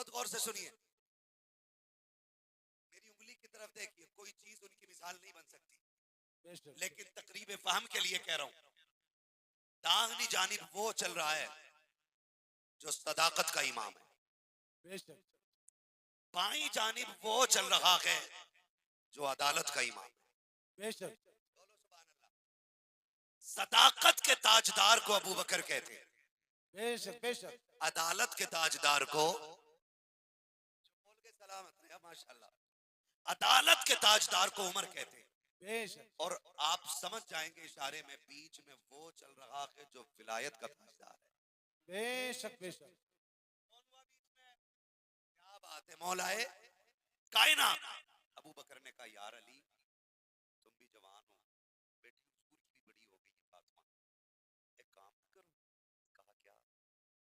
बहुत गौर से सुनिए, मेरी उंगली की तरफ देखिए, कोई चीज उनकी मिसाल नहीं बन सकती, लेकिन तकरीब फहम के लिए कह रहा हूं, दाहिनी जानिब वो चल रहा है जो सदाकत का इमाम है, बाईं जानिब वो चल रहा है जो अदालत का इमाम है। सदाकत के ताजदार को अबू बकर कहते हैं, बेशक बेशक। अदालत के ताजदार को, बोल के सलामत रहे माशाल्लाह, अदालत के ताजदार को उमर कहते हैं। बेशक। और आप समझ जाएंगे इशारे में, बीच में वो चल रहा है जो विलायत का ताजदार है। बेशक बेशक। क्या बात है मौलाए कायनात। अबू बकर ने कहा, यार अली तुम भी जवान हो, बेटी हुजूर की भी बड़ी हो गई है फातिमा, एक काम ना करो। कहा क्या?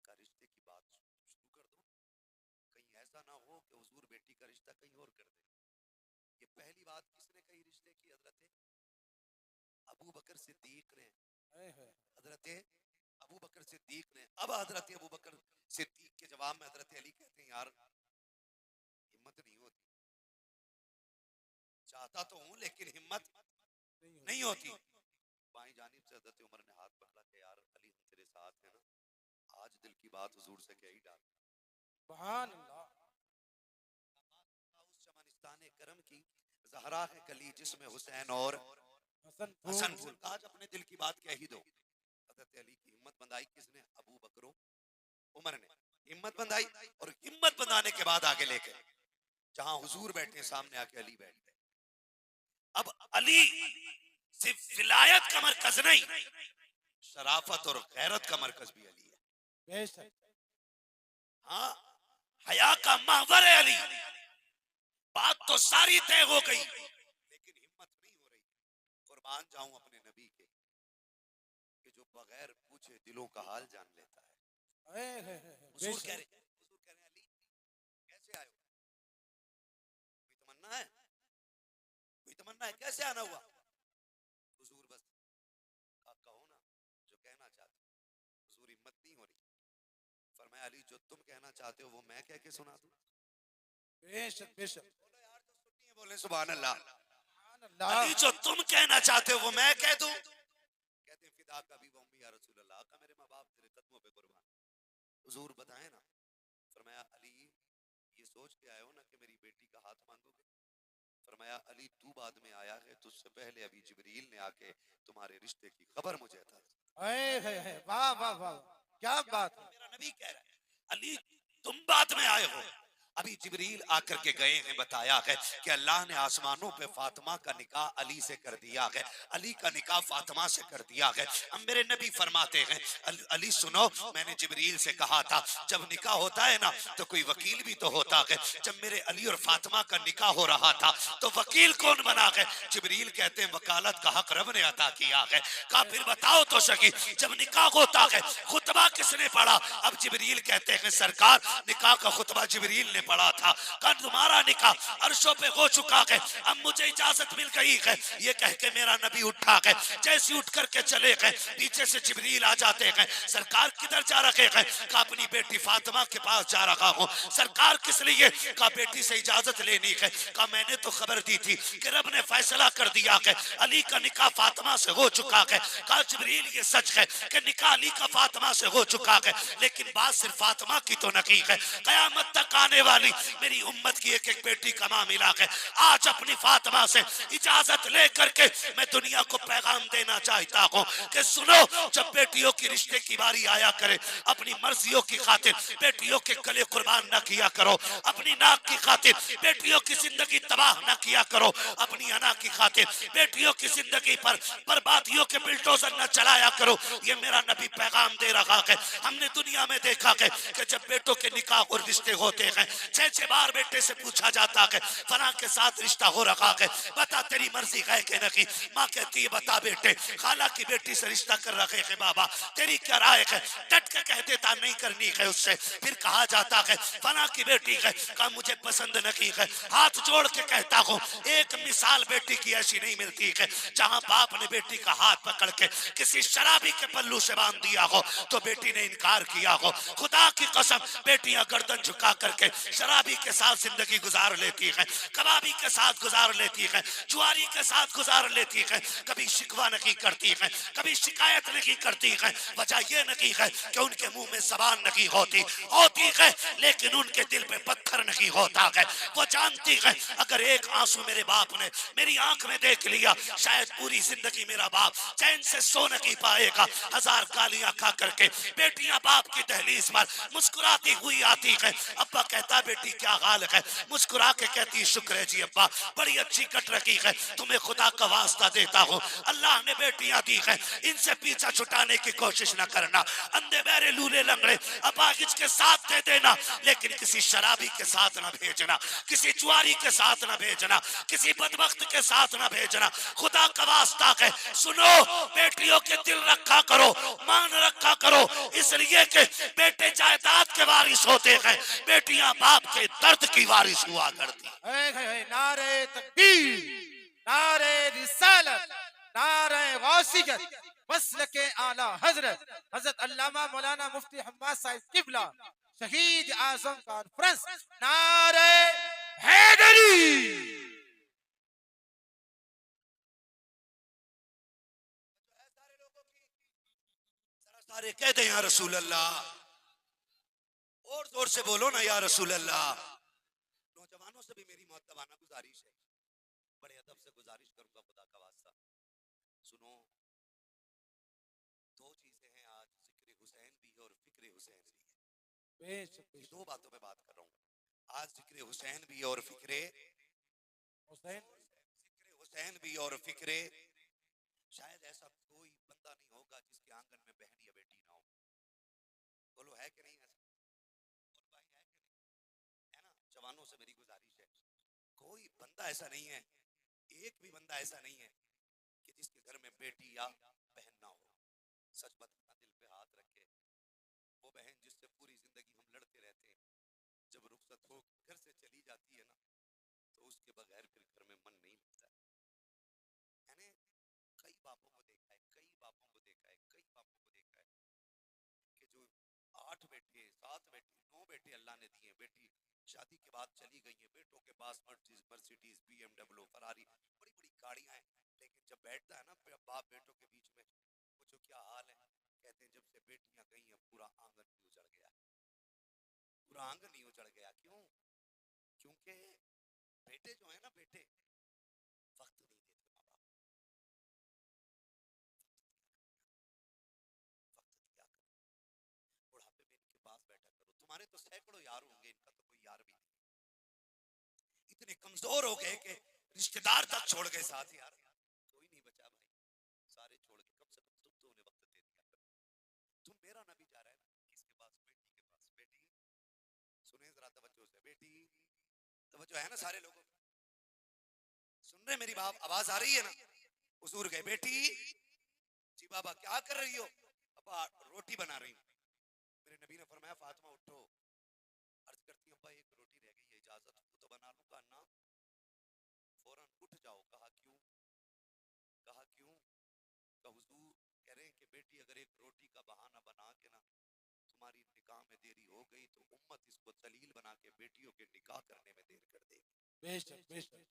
का रिश्ते की बात शुरू कर दो, कहीं ऐसा ना हो कि हुजूर बेटी का रिश्ता कहीं और कर दे। ये पहली बात किसने कही रिश्ते की? हजरत अबू बकर सिद्दीक ने, हजरत अबू बकर सिद्दीक ने। अब हजरत अबू बकर सिद्दीक के जवाब में हजरत अली कहते हैं, यार हिम्मत नहीं होती, चाहता तो हूं लेकिन हिम्मत नहीं होती। बाईं जानिब से हजरत उमर ने हाथ पकड़ा कि यार अली हम तेरे साथ हैं ना, आज दिल की बात हुजूर से कह ही डाल। सुभान अल्लाह। उस चमनिस्तान करम की ज़हरा है कली जिसमें हुसैन और हसन फूल, आज अपने दिल की बात कह ही दो। हजरत अली की हिम्मत बंधाई किसने? अबू बकर उमर ने हिम्मत बंधाई, और हिम्मत बंधाने के बाद आगे लेके जहां हुजूर बैठे सामने आके अली बैठ गए। अब अली सिर्फ विलायत का मरकज नहीं, शराफत और गैरत का मरकज भी अली है। बेशक। हाँ, हया का महवर है अली। बात तो सारी तय हो गई, लेकिन हिम्मत नहीं हो रही। कुर्बान जाऊं अपने नबी के, कि जो बगैर पूछे दिलों का हाल जान लेता है। हुजूर कह रहे अली कैसे आए हो? कोई तमन्ना है? कोई तमन्ना है? कैसे आना हुआ? हुजूर बस कहो ना जो कहना चाहते हो। हुजूर हिम्मत नहीं हो रही। फरमाया अली जो तुम कहना चाहते हो वो मैं कह के सुना दूं। बेशक बेशक। बोलो यार तो सुनिए, बोले सुभान अल्लाह। अल्लाह। अली जो तुम कहना चाहते हो वो मैं कह दूं। कहते हैं फिदा का भी मम्मी या रसूल अल्लाह का, मेरे माँ बाप तेरे कदमों पे कुर्बान। हुजूर बताएं ना। फरमाया अली ये सोच के आए हो ना कि मेरी बेटी का हाथ मांगोगे? फरमाया अली तू बाद में आया है, तुझसे पहले अभी जिब्रील ने आके तुम्हारे रिश्ते की खबर मुझे था। वाह वाह वाह, क्या बात है। मेरा नबी कह रहा है अली तुम बाद में आए हो, अभी जिब्रील आकर के गए हैं, बताया है कि अल्लाह ने आसमानों पे फातिमा का निकाह अली से कर दिया है, अली का निकाह फातिमा से कर दिया है। अब मेरे नबी फरमाते हैं अली सुनो, मैंने जिब्रील से कहा था जब निकाह होता है ना तो कोई वकील भी तो होता है। जब मेरे अली और फातिमा का निकाह हो रहा था तो वकील कौन बना है? जिब्रील कहते हैं वकालत का हक रब ने अता किया है। कहा फिर बताओ तो सही, जब निकाह होता है खुतबा किसने पढ़ा? अब जिब्रील कहते हैं सरकार निकाह का खुतबा जिब्रील ने पढ़ा था। कल तुम्हारा निकाह अर्शों पे हो चुका है, अब मुझे इजाजत मिल गई है। ये कह के मेरा नबी उठा है, जैसे उठ करके चले गए पीछे से जिब्रील आ जाते हैं। सरकार किधर जा रहे हैं? कहा अपनी बेटी फातिमा के पास जा रहा हूँ। सरकार किस लिए? कहा बेटी से इजाजत लेनी है। कहा मैंने तो खबर दी थी कि रब ने फैसला कर दिया है अली का निकाह फातिमा से हो चुका है। कहा जिब्रील ये सच है कि निकाह अली का फातिमा से हो चुका है, लेकिन बात सिर्फ फातिमा की तो नहीं है, कयामत तक आने वाली मेरी उम्मत की एक एक बेटी का मामला है। आज अपनी फातिमा से इजाजत लेकर के मैं दुनिया को पैगाम देना चाहता हूँ कि सुनो, जब बेटियों की रिश्ते की बारी आया करे अपनी मर्जियों की खातिर बेटियों के गले कुर्बान न किया करो, अपनी नाक की खातिर बेटियों की जिंदगी तबाह न किया करो, अपनी अना की खातिर बेटियों की जिंदगी पर बर्बादियों के बिल्डोजर न चलाया करो। ये मेरा नबी पैगाम दे रहा है। हमने दुनिया में देखा है कि जब बेटों के निकाह और रिश्ते होते हैं छह बार बेटे से पूछा जाता है फला के साथ रिश्ता हो रखा है, बता तेरी मर्जी है कि नहीं। माँ कहती है बता बेटे, खाला की बेटी से रिश्ता कर रखे है बाबा, तेरी क्या राय है। डट के कह देता नहीं करनी है उससे। फिर कहा जाता है फला की बेटी है, कहा मुझे पसंद नहीं है। हाथ जोड़ के कहता हूँ एक मिसाल बेटी की ऐसी नहीं मिलती है जहां बाप ने बेटी का हाथ पकड़ के किसी शराबी के पल्लू से बांध दिया हो तो बेटी ने इनकार किया हो। खुदा की कसम बेटियां गर्दन झुका करके शराबी के साथ जिंदगी गुजार लेती है, कबाबी के साथ गुजार लेती है, जुआरी के साथ गुजार लेती है। कभी शिकवा नहीं करती है, कभी शिकायत नहीं करती है। वजह यह नहीं है कि उनके मुंह में जबान नहीं होती है, लेकिन उनके दिल पे पत्थर नहीं होता है। वो जानती है अगर एक आंसू मेरे बाप ने मेरी आंख में देख लिया शायद पूरी जिंदगी मेरा बाप चैन से सो नहीं पाएगा। हजार गालियां खा करके बेटियां बाप की दहलीज पर मुस्कुराती हुई आती है। अब्बा कहता बेटी क्या हाल है, मुस्कुरा के कहती शुक्र है जी अब्बा बड़ी अच्छी कट रखी है, तुम्हें खुदा का वास्ता देता हूँ अल्लाह ने बेटियां दी है, इनसे पीछा छुटाने की कोशिश न करना। अंधे बहरे लूले लंगड़े अपाहिज के साथ दे देना, लेकिन किसी शराबी के साथ न भेजना, किसी जुआरी के साथ न भेजना, किसी बदबख्त के साथ न भेजना। खुदा का वास्ता है सुनो, बेटियों के दिल रखा करो, मान रखा करो, इसलिए कि बेटे जायदाद के वारिस होते हैं, बेटियां बाप के दर्द की वारिस हुआ करती। नारे तकबीर, नारे रिसालत, नारे गौसियत, मसल के आला हजरत हजरत अल्लामा मौलाना मुफ्ती हम्माद साहिब किबला शहीद आजम कॉन्फ्रेंस, नारे हैदरी। सारे कह दे या रसूल अल्लाह, और जोर से बोलो ना या रसूल अल्लाह। नौजवानों से भी मेरी मुअत्तबाना गुजारिश है, बड़े अदब से गुजारिश करूंगा खुदा का वास्ता सुनो। दो चीजें हैं आज, जिक्र हुसैन भी है और फिक्र हुसैन भी है। ये दो बातों पे बात कर रहा हूँ, आज जिक्र हुसैन भी और फिक्रे हुसैन, जिक्र हुसैन भी और फिक्रे। शायद ऐसा कोई बंदा नहीं होगा जिसके आंगन में बहन या बेटी ना हो। बोलो है कि नहीं ऐसा? और भाई है कि नहीं? है ना? जवानों से मेरी गुजारिश है, कोई बंदा ऐसा नहीं है, एक भी बंदा ऐसा नहीं है कि जिसके घर में बेटी या बहन ना हो। सच बताना, दिल पे हाथ रख के, वो बहन जिससे पूरी जिंदगी हम लड़ते रहते हैं, जब रुखसत हो घर से चली जाती है ना तो उसके बगैर फिर घर में मन नहीं लगता है। मैंने कई बापों को देखा है, कई बापों को देखा है, कई बापों को देखा है कि जो 8 बेटे 7 बेटे 9 बेटे अल्लाह ने दिए, बेटी शादी के बाद चली गई है, बेटों के पास मर्सिडीज BMW फरारी बड़ी बड़ी गाड़ियां हैं, लेकिन जब बैठता है ना बाप बेटों के बीच में, पूछो क्या हाल है, कहते हैं जब से बेटियां गई हैं पूरा आंगन ही उजड़ गया, पूरा आंगन ही उजड़ गया। क्यों? क्योंकि बेटे जो है ना, बेटे वक्त नहीं देते माँ बाप, वक्त दिया करो, बुढ़ापे में इनके पास बैठा करो। तुम्हारे तो सैकड़ों यार होंगे, इनका तो कोई यार भी नहीं, इतने कमजोर हो गए कि रिश्तेदार तक छोड़ गए साथ। यार कोई नहीं बचा भाई, सारे छोड़ के, कम से कम तुम तो उन्हें वक्त दे दिया करो। तुम मेरा नबी जा रहा है ना किसके पास? बेटी के पास। बेटी सुने जरा तवज्जो से, बेटी तवज्जो है ना सारे लोगों की? सुन रहे मेरी बात, आवाज आ रही है ना? हुजूर गए, बेटी जी बाबा क्या कर रही हो? अब्बा रोटी बना रही हूँ। मेरे नबी ने फरमाया फातिमा उठो। अर्ज करती अब्बा एक रोटी रह गई है, इजाजत हो तो बना लूं? कहा ना, फौरन उठ जाओ। कहा क्यों? कहा क्यों? कहा हुजूर कह रहे हैं कि बेटी अगर एक रोटी का बहाना बना के ना तुम्हारी निकाह में देरी हो गई तो उम्मत इसको दलील बना के बेटियों के निकाह करने में देर कर देगी। बेशक बेशक।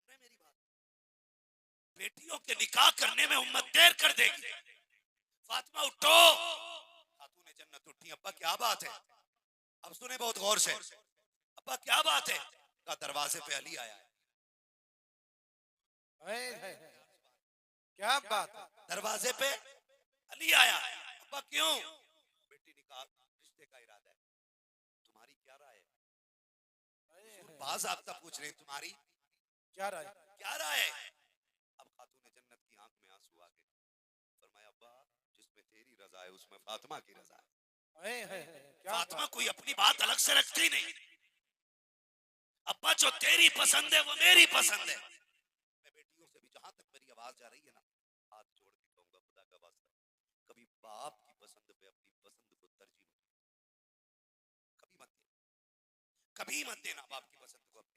मेरी बात, बेटियों के निकाह करने में उम्मत देर कर देगी। फातिमा उठो। खातून जन्नत उठी। अब्बा क्या बात है? अब सुने बहुत गौर से, अब्बा क्या बात है? का दरवाजे पे अली आया है। क्या बात है? दरवाजे पे अली आया। अब्बा क्यों? बेटी निकाह रिश्ते का इरादा है, तुम्हारी क्या राय है? बाज आपका पूछ रहे हैं तुम्हारी क्या राय? क्या राय है? अब खातून जन्नत की आंख में आंसू आ गए। फरमाया अब्बा जिसमें तेरी रजा है उसमें फातिमा की रजा है। क्या फातिमा बात। कोई अपनी बात अलग से रखती नहीं। अब्बा जो तेरी पसंद है वो मेरी पसंद है। मैं बेटियों से भी जहां तक मेरी आवाज जा रही है ना, हाथ जोड़ के कहूंगा खुदा का वास्ता, कभी बाप की पसंद पे अपनी पसंद को तरजीह मत, कभी मत देना, कभी मत देना बाप की पसंद को अपनी